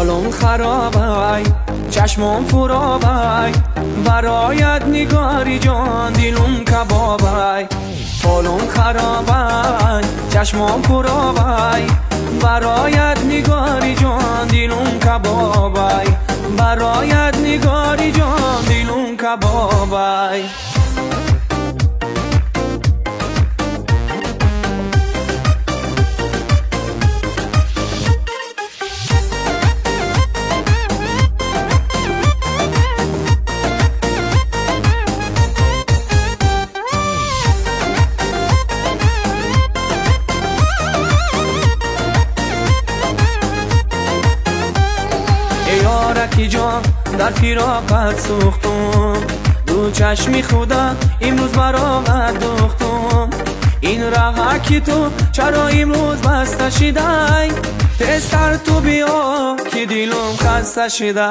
حالم خرابه چشمم فرابه برایت نگاری جان دلم کبابه حالم خرابه چشمم فرابه برایت نگاری جان دلم کبابه برایت نگاری جان دلم کبابه یارکی جان در فراقت سوختم دو چشمی خدا امروز برامت دوختم این رقکی تو چرا امروز بسته شده تستر تو بیا که دلم خسته شده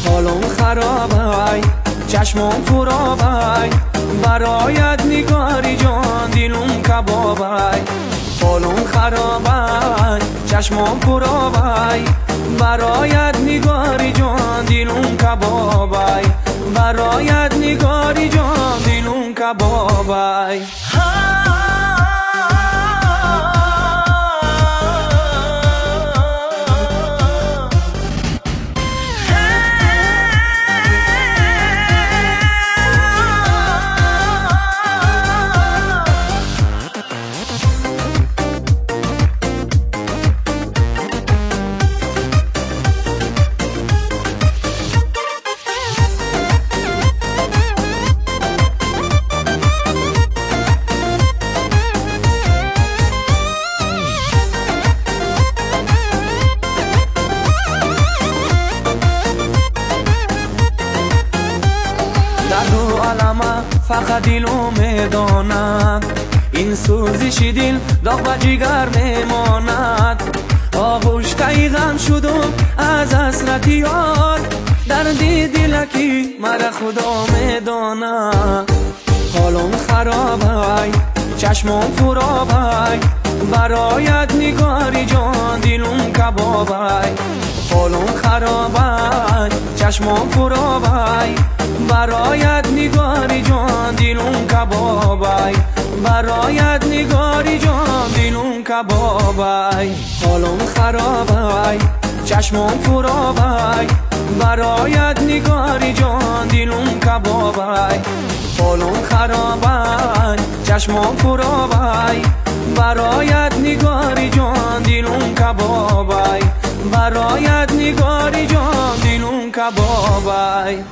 حالم خرابه چشمم فرابه برایت نگاری جان دلم کبابه حالم خرابه چشمم فرابه برایت نگاری جان دلم کبابه برایت نگاری جان دلم کبابه دو عالمه فقط دلو میداند این سوزش دل داغ به جگر میماند آغوش غم شدم از حسرت یار درد دلکی مرا خدا میداند حالم خرابه چشمم فرابه برایت نگاری جان دلم کبابه حالم خرابه چشمم فرابه برایت نگاری جان دلم کبابه برایت نگاری جان دلم کبابه حالم خرابه چشمم فرابه برایت نگاری جان دلم کبابه حالم خرابه چشمم فرابه برایت نگاری جان دلم کبابه برایت نگاری جان دلم کبابه